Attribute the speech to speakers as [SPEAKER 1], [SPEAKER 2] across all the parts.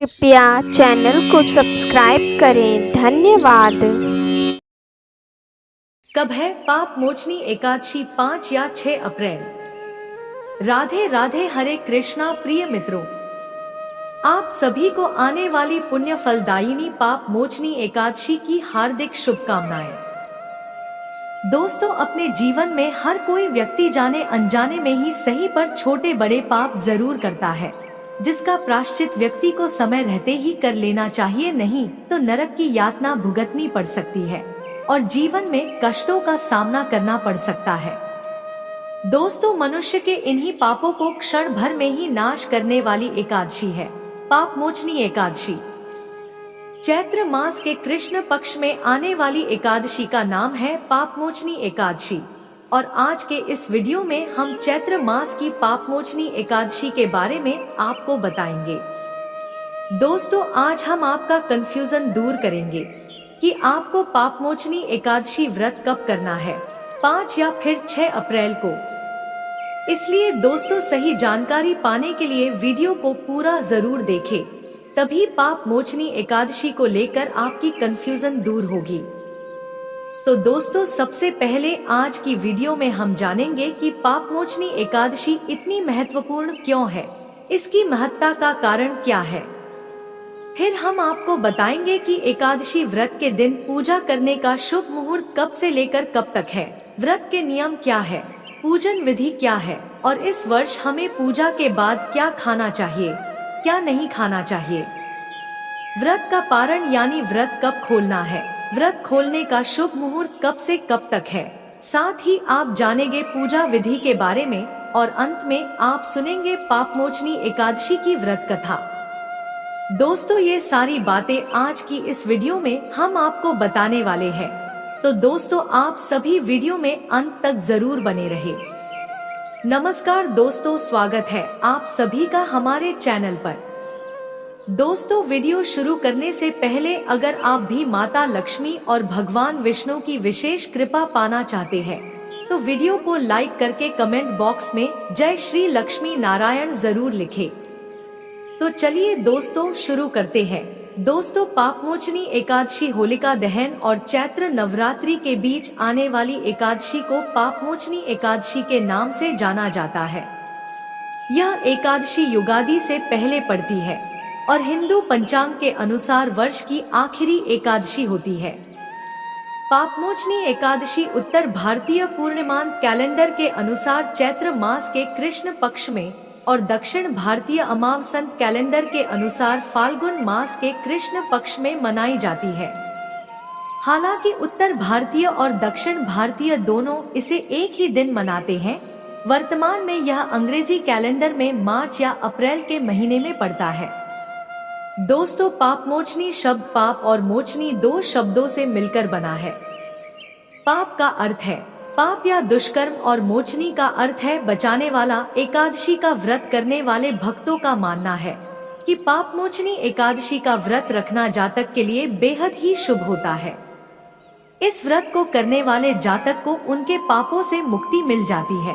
[SPEAKER 1] कृपया चैनल को सब्सक्राइब करें। धन्यवाद।
[SPEAKER 2] कब है पाप मोचनी एकादशी? 5 या 6 अप्रैल। राधे राधे। हरे कृष्णा। प्रिय मित्रों, आप सभी को आने वाली पुण्य फलदायिनी पाप मोचनी एकादशी की हार्दिक शुभकामनाएं। दोस्तों, अपने जीवन में हर कोई व्यक्ति जाने अनजाने में ही सही पर छोटे बड़े पाप जरूर करता है, जिसका प्रायश्चित व्यक्ति को समय रहते ही कर लेना चाहिए, नहीं तो नरक की यातना भुगतनी पड़ सकती है और जीवन में कष्टों का सामना करना पड़ सकता है। दोस्तों, मनुष्य के इन्हीं पापों को क्षण भर में ही नाश करने वाली एकादशी है पाप मोचनी एकादशी। चैत्र मास के कृष्ण पक्ष में आने वाली एकादशी का नाम है पाप मोचनी एकादशी और आज के इस वीडियो में हम चैत्र मास की पाप मोचनी एकादशी के बारे में आपको बताएंगे। दोस्तों, आज हम आपका कंफ्यूजन दूर करेंगे कि आपको पाप मोचनी एकादशी व्रत कब करना है, 5 या फिर 6 अप्रैल को। इसलिए दोस्तों, सही जानकारी पाने के लिए वीडियो को पूरा जरूर देखें, तभी पाप मोचनी एकादशी को लेकर आपकी कंफ्यूजन दूर होगी। तो दोस्तों, सबसे पहले आज की वीडियो में हम जानेंगे कि पाप मोचनी एकादशी इतनी महत्वपूर्ण क्यों है, इसकी महत्ता का कारण क्या है। फिर हम आपको बताएंगे कि एकादशी व्रत के दिन पूजा करने का शुभ मुहूर्त कब से लेकर कब तक है, व्रत के नियम क्या है, पूजन विधि क्या है और इस वर्ष हमें पूजा के बाद क्या खाना चाहिए, क्या नहीं खाना चाहिए। व्रत का पारण यानी व्रत कब खोलना है, व्रत खोलने का शुभ मुहूर्त कब से कब तक है। साथ ही आप जानेंगे पूजा विधि के बारे में और अंत में आप सुनेंगे पाप मोचनी एकादशी की व्रत कथा। दोस्तों, ये सारी बातें आज की इस वीडियो में हम आपको बताने वाले हैं, तो दोस्तों आप सभी वीडियो में अंत तक जरूर बने रहे। नमस्कार दोस्तों, स्वागत है आप सभी का हमारे चैनल पर। दोस्तों, वीडियो शुरू करने से पहले अगर आप भी माता लक्ष्मी और भगवान विष्णु की विशेष कृपा पाना चाहते हैं, तो वीडियो को लाइक करके कमेंट बॉक्स में जय श्री लक्ष्मी नारायण जरूर लिखें। तो चलिए दोस्तों शुरू करते हैं। दोस्तों, पापमोचनी एकादशी होलिका दहन और चैत्र नवरात्रि के बीच आने वाली एकादशी को पापमोचनी एकादशी के नाम से जाना जाता है। यह एकादशी युगादि से पहले पड़ती है और हिंदू पंचांग के अनुसार वर्ष की आखिरी एकादशी होती है। पापमोचनी एकादशी उत्तर भारतीय पूर्णिमांत कैलेंडर के अनुसार चैत्र मास के कृष्ण पक्ष में और दक्षिण भारतीय अमावसंत कैलेंडर के अनुसार फाल्गुन मास के कृष्ण पक्ष में मनाई जाती है। हालांकि उत्तर भारतीय और दक्षिण भारतीय दोनों इसे एक ही दिन मनाते हैं। वर्तमान में यह अंग्रेजी कैलेंडर में मार्च या अप्रैल के महीने में पड़ता है। दोस्तों, पापमोचनी शब्द पाप और मोचनी दो शब्दों से मिलकर बना है। पाप का अर्थ है पाप या दुष्कर्म और मोचनी का अर्थ है बचाने वाला। एकादशी का व्रत करने वाले भक्तों का मानना है कि पाप मोचनी एकादशी का व्रत रखना जातक के लिए बेहद ही शुभ होता है। इस व्रत को करने वाले जातक को उनके पापों से मुक्ति मिल जाती है।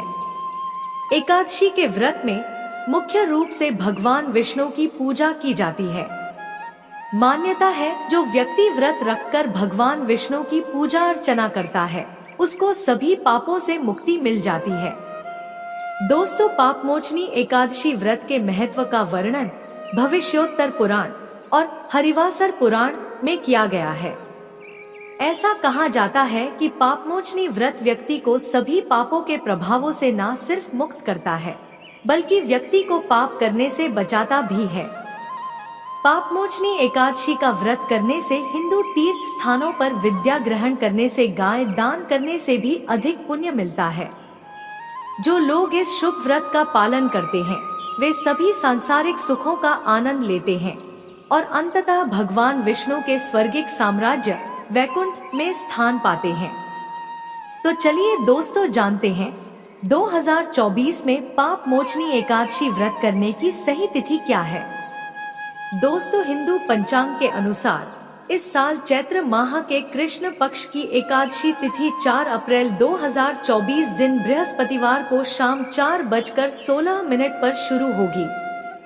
[SPEAKER 2] एकादशी के व्रत में मुख्य रूप से भगवान विष्णु की पूजा की जाती है। मान्यता है जो व्यक्ति व्रत रखकर भगवान विष्णु की पूजा अर्चना करता है, उसको सभी पापों से मुक्ति मिल जाती है। दोस्तों, पापमोचनी एकादशी व्रत के महत्व का वर्णन भविष्योत्तर पुराण और हरिवासर पुराण में किया गया है। ऐसा कहा जाता है कि पापमोचनी व्रत व्यक्ति को सभी पापों के प्रभावों से न सिर्फ मुक्त करता है, बल्कि व्यक्ति को पाप करने से बचाता भी है। पापमोचनी एकादशी का व्रत करने से हिंदू तीर्थ स्थानों पर विद्या ग्रहण करने से, गाय दान करने से भी अधिक पुण्य मिलता है। जो लोग इस शुभ व्रत का पालन करते हैं वे सभी सांसारिक सुखों का आनंद लेते हैं और अंततः भगवान विष्णु के स्वर्गिक साम्राज्य वैकुंठ में स्थान पाते हैं। तो चलिए दोस्तों जानते हैं 2024 में पापमोचनी एकादशी व्रत करने की सही तिथि क्या है। दोस्तों, हिंदू पंचांग के अनुसार इस साल चैत्र माह के कृष्ण पक्ष की एकादशी तिथि 4 अप्रैल 2024 दिन बृहस्पतिवार को शाम 4:16 पर शुरू होगी।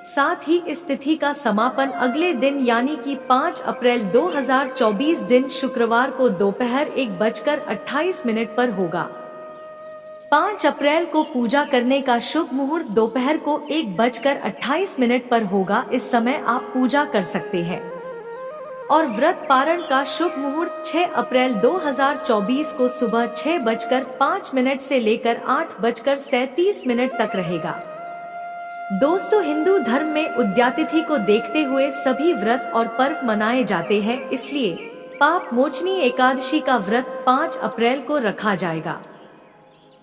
[SPEAKER 2] साथ ही इस तिथि का समापन अगले दिन यानी कि 5 अप्रैल 2024 दिन शुक्रवार को दोपहर 1:28 पर होगा। 5 अप्रैल को पूजा करने का शुभ मुहूर्त दोपहर को 1:28 पर होगा। इस समय आप पूजा कर सकते हैं। और व्रत पारण का शुभ मुहूर्त 6 अप्रैल 2024 को सुबह 6:05 से लेकर 8:37 तक रहेगा। दोस्तों, हिंदू धर्म में उद्यातिथि को देखते हुए सभी व्रत और पर्व मनाए जाते हैं, इसलिए पाप मोचनी एकादशी का व्रत 5 अप्रैल को रखा जाएगा।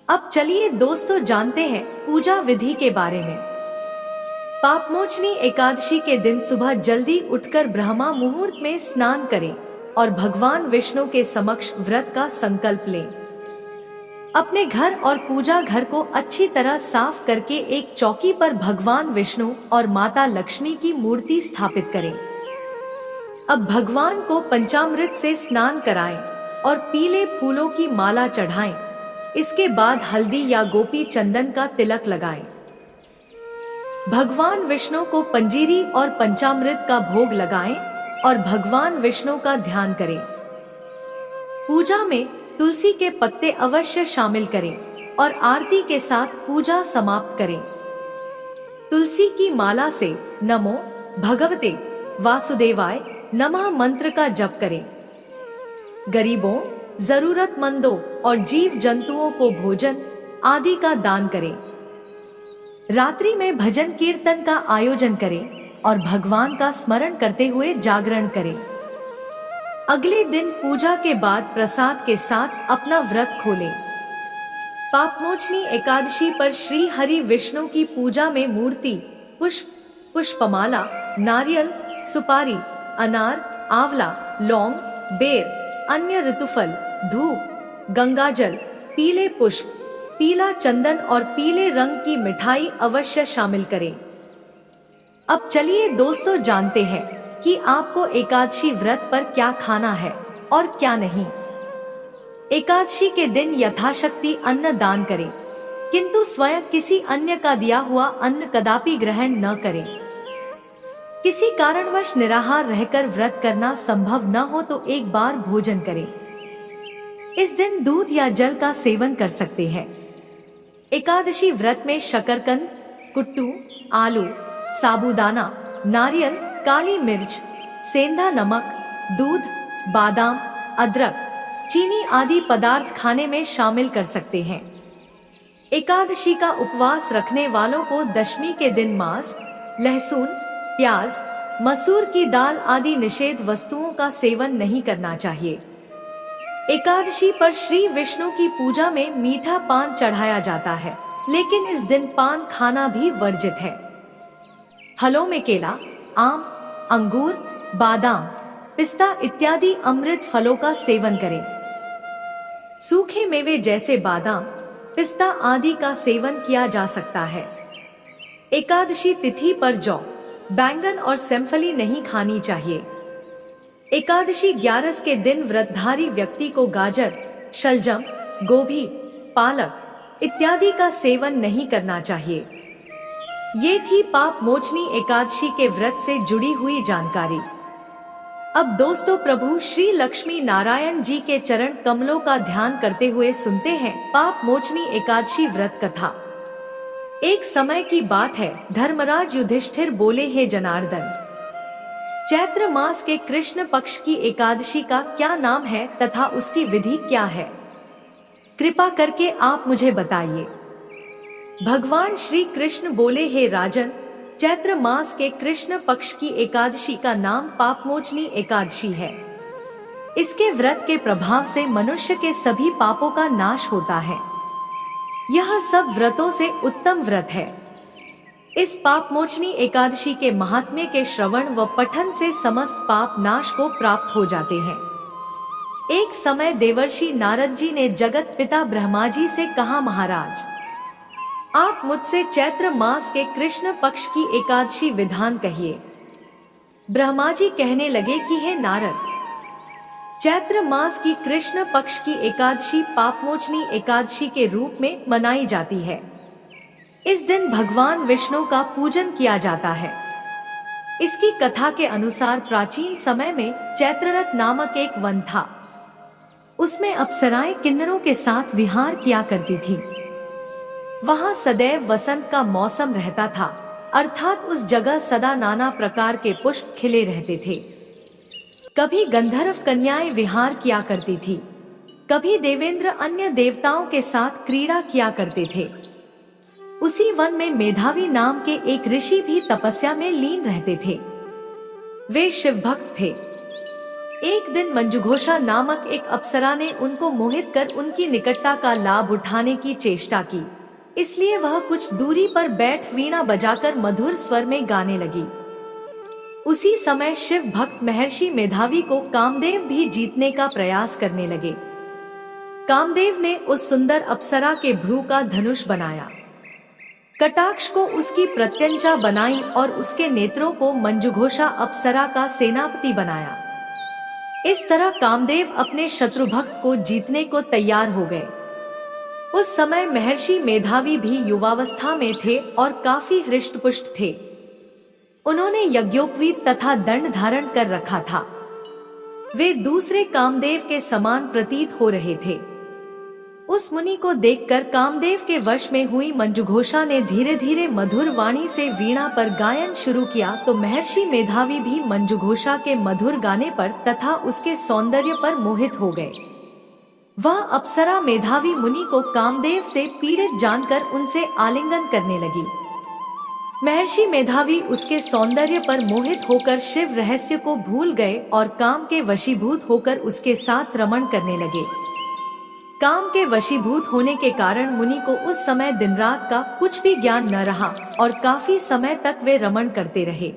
[SPEAKER 2] अब चलिए दोस्तों जानते हैं पूजा विधि के बारे में। पापमोचनी एकादशी के दिन सुबह जल्दी उठकर ब्रह्मा मुहूर्त में स्नान करें और भगवान विष्णु के समक्ष व्रत का संकल्प लें। अपने घर और पूजा घर को अच्छी तरह साफ करके एक चौकी पर भगवान विष्णु और माता लक्ष्मी की मूर्ति स्थापित करें। अब भगवान को पंचामृत से स्नान कराएं और पीले फूलों की माला चढ़ाएं। इसके बाद हल्दी या गोपी चंदन का तिलक लगाएं। भगवान विष्णु को पंजीरी और पंचामृत का भोग लगाएं और भगवान विष्णु का ध्यान करें। पूजा में तुलसी के पत्ते अवश्य शामिल करें और आरती के साथ पूजा समाप्त करें। तुलसी की माला से नमो भगवते वासुदेवाय नमः मंत्र का जप करें। गरीबों, जरूरतमंदों और जीव जंतुओं को भोजन आदि का दान करें। रात्रि में भजन कीर्तन का आयोजन करें और भगवान का स्मरण करते हुए जागरण करें। अगले दिन पूजा के बाद प्रसाद के साथ अपना व्रत खोलें। पापमोचनी एकादशी पर श्री हरि विष्णु की पूजा में मूर्ति, पुष्प, पुष्पमाला, नारियल, सुपारी, अनार, आंवला, लौंग, बेर, अन्य ऋतुफल, धूप, गंगाजल, पीले पुष्प, पीला चंदन और पीले रंग की मिठाई अवश्य शामिल करें। अब चलिए दोस्तों जानते हैं कि आपको एकादशी व्रत पर क्या खाना है और क्या नहीं। एकादशी के दिन यथाशक्ति अन्न दान करें, किंतु स्वयं किसी अन्य का दिया हुआ अन्न कदापि ग्रहण न करें। किसी कारणवश निराहार रहकर व्रत करना संभव न हो तो एक बार भोजन करें। इस दिन दूध या जल का सेवन कर सकते हैं। एकादशी व्रत में शकरकंद, कुट्टू, आलू, साबूदाना, नारियल, काली मिर्च, सेंधा नमक, दूध, बादाम, अदरक, चीनी आदि पदार्थ खाने में शामिल कर सकते हैं। एकादशी का उपवास रखने वालों को दशमी के दिन मांस, लहसुन, प्याज, मसूर की दाल आदि निषेध वस्तुओं का सेवन नहीं करना चाहिए। एकादशी पर श्री विष्णु की पूजा में मीठा पान चढ़ाया जाता है, लेकिन इस दिन पान खाना भी वर्जित है। फलों में केला, आम, अंगूर, बादाम, पिस्ता इत्यादि अमृत फलों का सेवन करें। सूखे मेवे जैसे बादाम, पिस्ता आदि का सेवन किया जा सकता है। एकादशी तिथि पर जौ, बैंगन और सेमफली नहीं खानी चाहिए। एकादशी 11 के दिन व्रतधारी व्यक्ति को गाजर, शलजम, गोभी, पालक इत्यादि का सेवन नहीं करना चाहिए। ये थी पाप मोचनी एकादशी के व्रत से जुड़ी हुई जानकारी। अब दोस्तों प्रभु श्री लक्ष्मी नारायण जी के चरण कमलों का ध्यान करते हुए सुनते हैं पाप मोचनी एकादशी व्रत कथा। एक समय की बात है, धर्मराज युधिष्ठिर बोले, हे जनार्दन, चैत्र मास के कृष्ण पक्ष की एकादशी का क्या नाम है तथा उसकी विधि क्या है? कृपा करके आप मुझे बताइए। भगवान श्री कृष्ण बोले, हे राजन, चैत्र मास के कृष्ण पक्ष की एकादशी का नाम पापमोचनी एकादशी है। इसके व्रत के प्रभाव से मनुष्य के सभी पापों का नाश होता है। यह सब व्रतों से उत्तम व्रत है। इस पापमोचनी एकादशी के महात्म्य के श्रवण व पठन से समस्त पाप नाश को प्राप्त हो जाते हैं। एक समय देवर्षि नारद जी ने जगत पिता ब्रह्मा जी से कहा, महाराज, आप मुझसे चैत्र मास के कृष्ण पक्ष की एकादशी विधान कहिए। ब्रह्मा जी कहने लगे कि हे नारद, चैत्र मास की कृष्ण पक्ष की एकादशी पापमोचनी एकादशी के रूप में मनाई जाती है। इस दिन भगवान विष्णु का पूजन किया जाता है। इसकी कथा के अनुसार प्राचीन समय में चैत्ररथ नामक एक वन था। उसमें अप्सराएं किन्नरों के साथ विहार किया करती थी। वहां सदैव वसंत का मौसम रहता था, अर्थात उस जगह सदा नाना प्रकार के पुष्प खिले रहते थे। कभी गंधर्व कन्याएं विहार किया करती थी, कभी देवेंद्र अन्य देवताओं के साथ क्रीड़ा किया करते थे। उसी वन में मेधावी नाम के एक ऋषि भी तपस्या में लीन रहते थे। वे शिव भक्त थे। एक दिन मंजुघोषा नामक एक अप्सरा ने उनको मोहित कर उनकी निकटता का लाभ उठाने की चेष्टा की, इसलिए वह कुछ दूरी पर बैठ वीणा बजाकर मधुर स्वर में गाने लगी। उसी समय शिव भक्त महर्षि मेधावी को कामदेव भी जीतने का प्रयास करने लगे। कामदेव ने उस सुंदर अप्सरा के भ्रू का धनुष बनाया, कटाक्ष को उसकी प्रत्यंचा बनाई और उसके नेत्रों को मंजुघोषा अप्सरा का सेनापति बनाया। इस तरह कामदेव अपने शत्रु भक्त को जीतने को तैयार हो गए। उस समय महर्षि मेधावी भी युवावस्था में थे और काफी हृष्टपुष्ट थे। उन्होंने यज्ञोपवीत तथा दंड धारण कर रखा था। वे दूसरे कामदेव के समान प्रतीत हो रहे थे। उस मुनि को देखकर कामदेव के वश में हुई मंजुघोषा ने धीरे धीरे मधुर वाणी से वीणा पर गायन शुरू किया, तो महर्षि मेधावी भी मंजुघोषा के मधुर गाने पर तथा उसके सौंदर्य पर मोहित हो गए। वह अप्सरा मेधावी मुनि को कामदेव से पीड़ित जानकर उनसे आलिंगन करने लगी। महर्षि मेधावी उसके सौंदर्य पर मोहित होकर शिव रहस्य को भूल गए और काम के वशीभूत होकर उसके साथ रमण करने लगे। काम के वशीभूत होने के कारण मुनि को उस समय दिन रात का कुछ भी ज्ञान न रहा और काफी समय तक वे रमण करते रहे।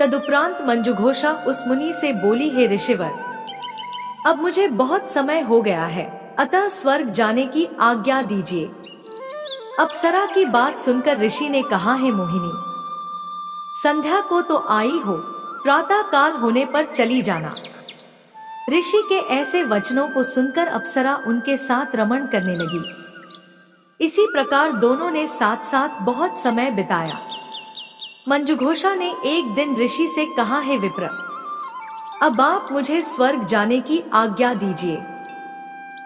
[SPEAKER 2] तदुपरांत मंजुघोषा उस मुनि से बोली, हे ऋषिवर, अब मुझे बहुत समय हो गया है, अतः स्वर्ग जाने की आज्ञा दीजिए। अप्सरा की बात सुनकर ऋषि ने कहा, हे मोहिनी, संध्या को तो आई हो, प्रातः काल होने पर चली जाना। ऋषि के ऐसे वचनों को सुनकर अप्सरा उनके साथ रमण करने लगी। इसी प्रकार दोनों ने साथ साथ बहुत समय बिताया। मंजुघोषा ने एक दिन ऋषि से कहा, हे विप्र, अब आप मुझे स्वर्ग जाने की आज्ञा दीजिए।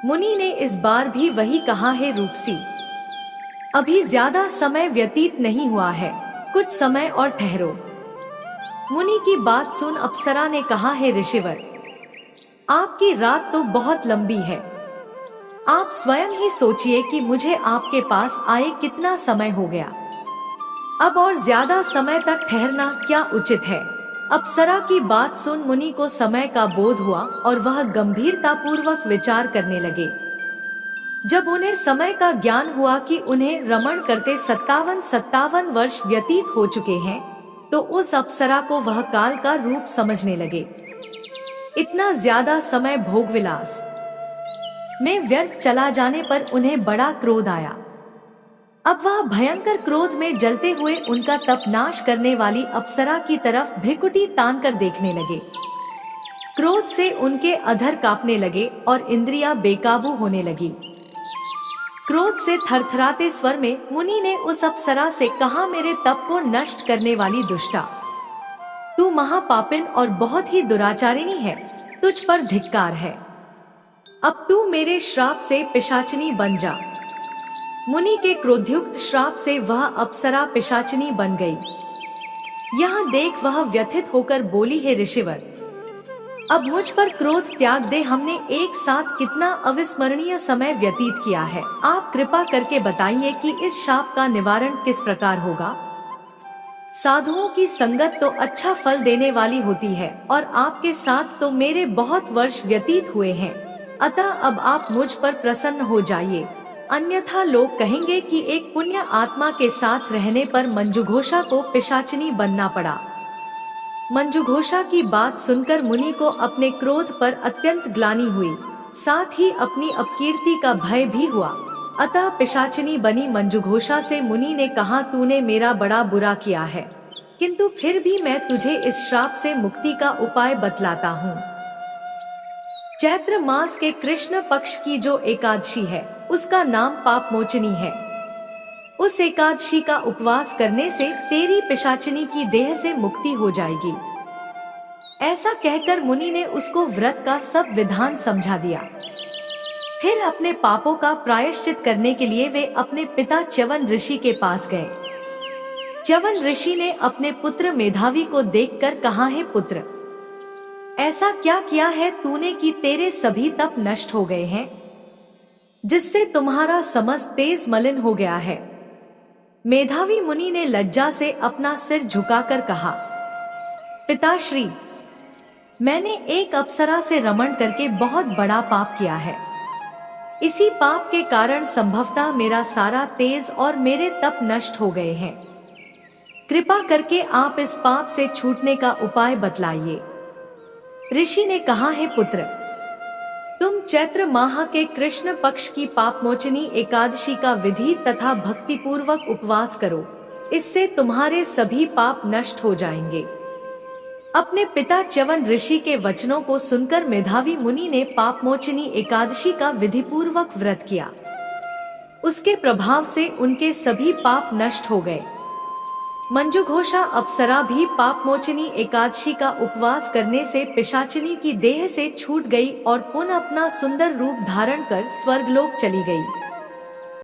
[SPEAKER 2] मुनि ने इस बार भी वही कहा, हे रूपसी, अभी ज्यादा समय व्यतीत नहीं हुआ है, कुछ समय और ठहरो। मुनि की बात सुन अप्सरा ने कहा, हे ऋषिवर, आपकी रात तो बहुत लंबी है। आप स्वयं ही सोचिए कि मुझे आपके पास आए कितना समय हो गया। अब और ज्यादा समय तक ठहरना क्या उचित है। अप्सरा की बात सुन मुनि को समय का बोध हुआ और वह गंभीरता पूर्वक विचार करने लगे। जब उन्हें समय का ज्ञान हुआ कि उन्हें रमण करते 57 वर्ष व्यतीत हो चुके हैं, तो उस अप्सरा को वह काल का रूप समझने लगे। इतना ज्यादा समय भोग विलास में व्यर्थ चला जाने पर उन्हें बड़ा क्रोध आया। अब वह भयंकर क्रोध में जलते हुए उनका तप नाश करने वाली अप्सरा की तरफ भ्रिकुटी तान कर देखने लगे। क्रोध से उनके अधर कांपने लगे और इंद्रियां बेकाबू होने लगी। क्रोध से थरथराते स्वर में मुनि ने उस अप्सरा से कहा, मेरे तप को नष्ट करने वाली दुष्टा, तू महापापिन और बहुत ही दुराचारिणी है, तुझ पर धिक्कार है। अब तू मेरे श्राप से पिशाचिनी बन जा। मुनि के क्रोधयुक्त श्राप से वह अप्सरा पिशाचिनी बन गई। यह देख वह व्यथित होकर बोली, हे ऋषिवर, अब मुझ पर क्रोध त्याग दे। हमने एक साथ कितना अविस्मरणीय समय व्यतीत किया है। आप कृपा करके बताइए कि इस शाप का निवारण किस प्रकार होगा। साधुओं की संगत तो अच्छा फल देने वाली होती है और आपके साथ तो मेरे बहुत वर्ष व्यतीत हुए हैं, अतः अब आप मुझ पर प्रसन्न हो जाइए, अन्यथा लोग कहेंगे कि एक पुण्य आत्मा के साथ रहने पर मंजुघोषा को पिशाचिनी बनना पड़ा। मंजुघोषा की बात सुनकर मुनि को अपने क्रोध पर अत्यंत ग्लानि हुई, साथ ही अपनी अपकीर्ति का भय भी हुआ। अतः पिशाचिनी बनी मंजुघोषा से मुनि ने कहा, तूने मेरा बड़ा बुरा किया है, किंतु फिर भी मैं तुझे इस श्राप से मुक्ति का उपाय बतलाता हूँ। चैत्र मास के कृष्ण पक्ष की जो एकादशी है उसका नाम पाप मोचनी है। उस एकादशी का उपवास करने से तेरी पिशाचिनी की देह से मुक्ति हो जाएगी। ऐसा कहकर मुनि ने उसको व्रत का सब विधान समझा दिया। फिर अपने पापों का प्रायश्चित करने के लिए वे अपने पिता च्यवन ऋषि के पास गए। च्यवन ऋषि ने अपने पुत्र मेधावी को देखकर कहा, हे पुत्र, ऐसा क्या किया है तूने कि तेरे सभी तप नष्ट हो गए हैं, जिससे तुम्हारा समस्त तेज मलिन हो गया है। मेधावी मुनि ने लज्जा से अपना सिर झुकाकर कहा, पिताश्री, मैंने एक अप्सरा से रमण करके बहुत बड़ा पाप किया है। इसी पाप के कारण संभवतः मेरा सारा तेज और मेरे तप नष्ट हो गए हैं। कृपा करके आप इस पाप से छूटने का उपाय बतलाइए। ऋषि ने कहा, हे पुत्र, तुम चैत्र माह के कृष्ण पक्ष की पापमोचनी एकादशी का विधि तथा भक्ति पूर्वक उपवास करो, इससे तुम्हारे सभी पाप नष्ट हो जाएंगे। अपने पिता च्यवन ऋषि के वचनों को सुनकर मेधावी मुनि ने पापमोचनी एकादशी का विधि पूर्वक व्रत किया। उसके प्रभाव से उनके सभी पाप नष्ट हो गए। मंजुघोषा अप्सरा भी पापमोचनी एकादशी का उपवास करने से पिशाचिनी की देह से छूट गई और पुनः अपना सुंदर रूप धारण कर स्वर्गलोक चली गई।